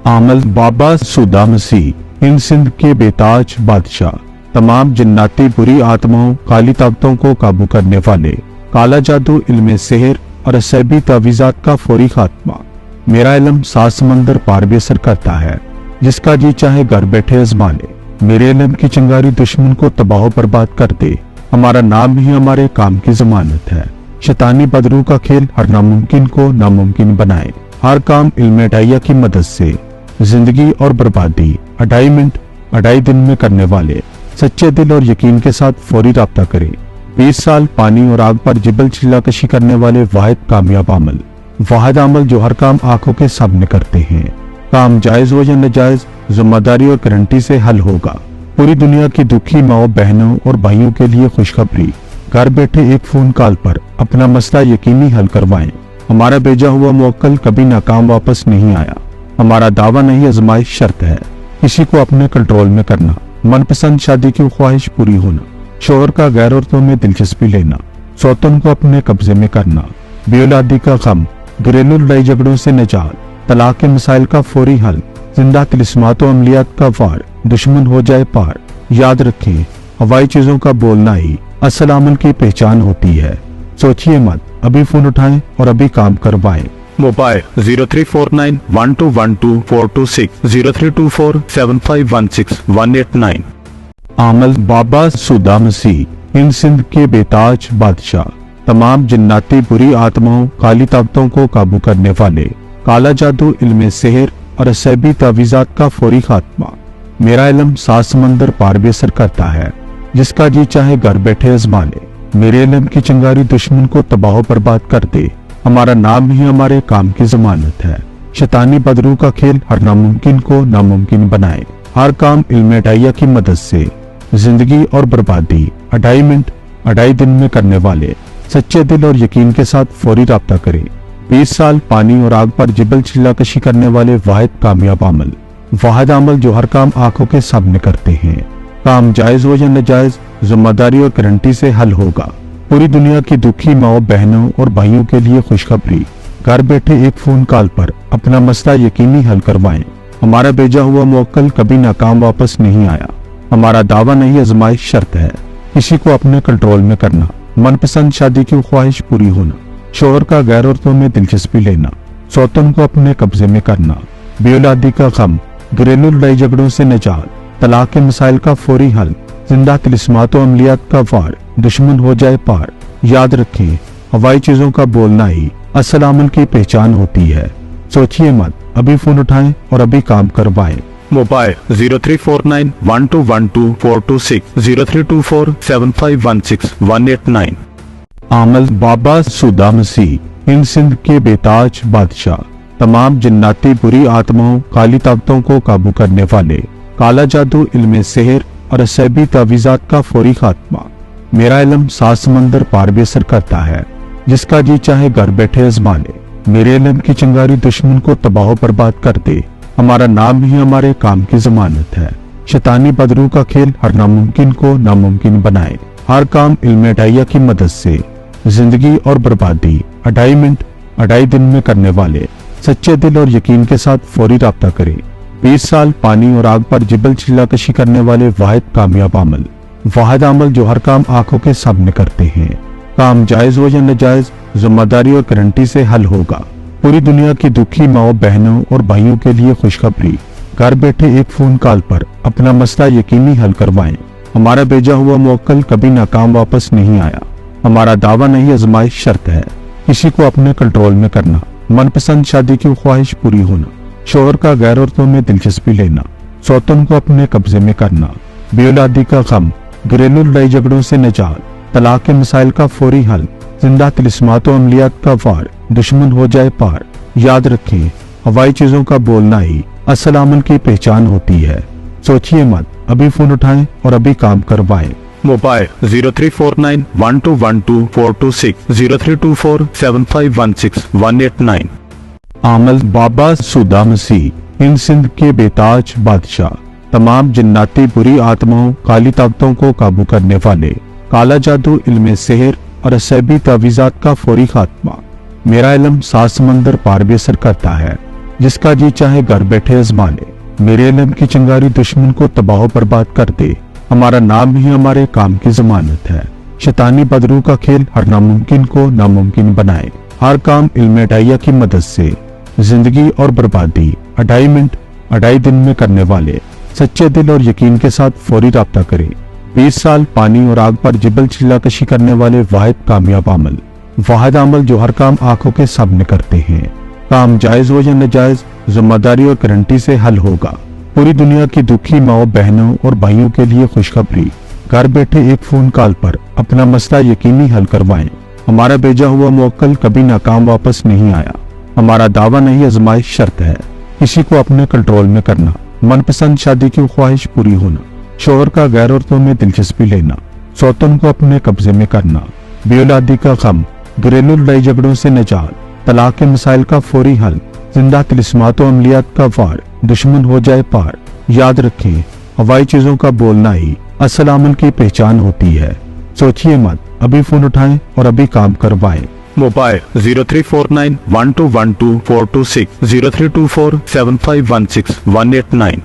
आमल बाबा सुदा मसीह इन सिंध के बेताज बादशाह, तमाम जिन्नाती बुरी आत्माओं काली ताकतों को काबू करने वाले, काला जादू, इल्मे सेहर और असैबी तावीज़ात का फौरी खात्मा। मेरा इल्म 7 समंदर पार भी असर करता है, जिसका जी चाहे घर बैठे आजमा ले। मेरे इल्म की चिंगारी दुश्मन को तबाह बर्बाद कर दे। हमारा नाम ही हमारे काम की जमानत है। शैतानी बदरू का खेल हर नामुमकिन को नामुमकिन बनाए। हर काम इल्मे डाइया की मदद से जिंदगी और बर्बादी 2.5 मिनट 2.5 दिन में करने वाले, सच्चे दिल और यकीन के साथ फौरी राब्ता करें। 20 साल पानी और आग पर जिबल चिल्लाकशी करने वाले वाहिद कामयाब अमल, वाहिद अमल जो हर काम आंखों के सामने करते हैं। काम जायज हो या नाजायज, जिम्मेदारी और गारंटी से हल होगा। पूरी दुनिया की दुखी माओ, बहनों और भाइयों के लिए खुशखबरी। घर बैठे एक फोन कॉल पर अपना मसला यकीनी हल करवाएं। हमारा भेजा हुआ मुवक्किल कभी नाकाम वापस नहीं आया। हमारा दावा नहीं, आजमाइश शर्त है। किसी को अपने कंट्रोल में करना, मनपसंद शादी की ख्वाहिश पूरी होना, शोहर का गैर औरतों में दिलचस्पी लेना, सौतन को अपने कब्जे में करना, बेऔलादी का गम, घरेलू लड़ाई झगड़ों से निजात, तलाक के मसाइल का फौरी हल, जिंदा तिलिस्मात और अमलियात का वार, दुश्मन हो जाए पार। याद रखें, हवाई चीजों का बोलना ही असल अमल की पहचान होती है। सोचिए मत, अभी फोन उठाएं और अभी काम करवाएं। मोबाइल 034912122426 03247516 आमल बाबा सुदा मसीह इन सिंध के बेताज बादशाह, तमाम जिन्नाती बुरी आत्माओं काली ताकतों को काबू करने वाले, काला जादू, इल्मे सेहर और असैबी तावीज़ात का फौरी खात्मा। मेरा इल्म 7 समंदर पार भी असर करता है, जिसका जी चाहे घर बैठे आजमा ले। मेरे इल्म की चिंगारी दुश्मन को तबाह बर्बाद कर दे। हमारा नाम ही हमारे काम की जमानत है। शैतानी बदरू का खेल हर नामुमकिन को नामुमकिन बनाए। हर काम इल्मे डाइया की मदद से जिंदगी और बर्बादी 2.5 मिनट 2.5 दिन में करने वाले, सच्चे दिल और यकीन के साथ फौरी राब्ता करें। 20 साल पानी और आग पर जिबल चिल्लाकशी करने वाले वाहिद कामयाब अमल, वाहिद अमल जो हर काम आंखों के सामने करते हैं। काम जायज हो या नाजायज, जिम्मेदारी और गारंटी से हल होगा। पूरी दुनिया की दुखी माओ, बहनों और भाइयों के लिए खुशखबरी। घर बैठे एक फोन कॉल पर अपना मसला यकीनी हल करवाएं। हमारा भेजा हुआ मुवक्किल कभी नाकाम वापस नहीं आया। हमारा दावा नहीं, आजमाइश शर्त है। किसी को अपने कंट्रोल में करना, मनपसंद शादी की ख्वाहिश पूरी होना, शोहर का गैर औरतों में दिलचस्पी लेना, सौतन को अपने कब्जे में करना, बेऔलादी का गम, घरेलू लड़ाई झगड़ों से निजात, तलाक के मसाइल का फौरी हल, जिंदा तिलिस्मात और अमलियात का वार, दुश्मन हो जाए पार। याद रखें, हवाई चीजों का बोलना ही असल अमल की पहचान होती है। सोचिए मत, अभी फोन उठाएं और अभी काम करवाएं। मोबाइल 034912122426 03247516 आमल बाबा सुदा मसीह इन सिंध के बेताज बादशाह, तमाम जिन्नाती बुरी आत्माओं काली ताकतों को काबू करने वाले, काला जादू, इल्मे सेहर और असैबी तावीज़ात का फौरी खात्मा। मेरा इल्म 7 समंदर पार भी असर करता है, जिसका जी चाहे घर बैठे आजमा ले। मेरे इल्म की चिंगारी दुश्मन को तबाह बर्बाद कर दे। हमारा नाम ही हमारे काम की जमानत है। शैतानी बदरू का खेल हर नामुमकिन को नामुमकिन बनाए। हर काम इल्मे डाइया की मदद से जिंदगी और बर्बादी 2.5 मिनट 2.5 दिन में करने वाले, सच्चे दिल और यकीन के साथ फौरी राब्ता करें। 20 साल पानी और आग पर जिबल चिल्लाकशी करने वाले वाहिद कामयाब अमल, वाहिद अमल जो हर काम आंखों के सामने करते हैं। काम जायज हो या नाजायज, जिम्मेदारी और गारंटी से हल होगा। पूरी दुनिया की दुखी माओ, बहनों और भाइयों के लिए खुशखबरी। घर बैठे एक फोन कॉल पर अपना मसला यकीनी हल करवाएं। हमारा भेजा हुआ मुवक्किल कभी नाकाम वापस नहीं आया। हमारा दावा नहीं, आजमाइश शर्त है। किसी को अपने कंट्रोल में करना, मनपसंद शादी की ख्वाहिश पूरी होना, शोहर का गैर औरतों में दिलचस्पी लेना, सौतन को अपने कब्जे में करना, बेऔलादी का गम, घरेलू लड़ाई झगड़ों से निजात, तलाक के मसाइल का फौरी हल, जिंदा तिलिस्मात और अमलियात का वार, दुश्मन हो जाए पार। याद रखें, हवाई चीजों का बोलना ही असल अमल की पहचान होती है। सोचिए मत, अभी फोन उठाएं और अभी काम करवाएं। मोबाइल 034912122426 03247516 आमल बाबा सुदा मसीह इन सिंध के बेताज बादशाह, तमाम जिन्नाती बुरी आत्माओं काली ताकतों को काबू करने वाले, काला जादू, इल्मे सेहर और असैबी तावीज़ात का फौरी खात्मा। मेरा इल्म 7 समंदर पार भी असर करता है, जिसका जी चाहे घर बैठे आजमा ले। मेरे इल्म की चिंगारी दुश्मन को तबाह बर्बाद कर दे। हमारा नाम ही हमारे काम की जमानत है। शैतानी बदरू का खेल हर नामुमकिन को नामुमकिन बनाए। हर काम इल्म अडाइया की मदद से। जिंदगी और बर्बादी 2.5 मिनट 2.5 दिन में करने वाले। सच्चे दिल और यकीन के साथ फौरी राब्ता करें। 20 साल पानी और आग पर जिबल चिल्लाकशी करने वाले वाहिद कामयाब अमल। वाहिद अमल जो हर काम आंखों के सामने करते हैं। काम जायज हो या नाजायज, जिम्मेदारी और गारंटी से हल होगा। पूरी दुनिया की दुखी माओ बहनों और भाइयों के लिए खुशखबरी। घर बैठे एक फोन कॉल पर अपना मसला यकीनी हल करवाएं। हमारा भेजा हुआ मुवक्किल कभी नाकाम वापस नहीं आया। हमारा दावा नहीं, आजमाइश शर्त है। किसी को अपने कंट्रोल में करना, मनपसंद शादी की ख्वाहिश पूरी होना, शोहर का गैर औरतों में दिलचस्पी लेना, सौतन को अपने कब्जे में करना, बेऔलादी का गम, घरेलू लड़ाई झगड़ों से निजात, तलाक के मसाइल का फौरी हल, जिंदा तिलिस्मात और अमलियात का वार, दुश्मन हो जाए पार। याद रखें, हवाई चीजों का बोलना ही असल अमल की पहचान होती है। सोचिए मत, अभी फोन उठाएं और अभी काम करवाएं। मोबाइल 0349 1212 426 0324 7516 189।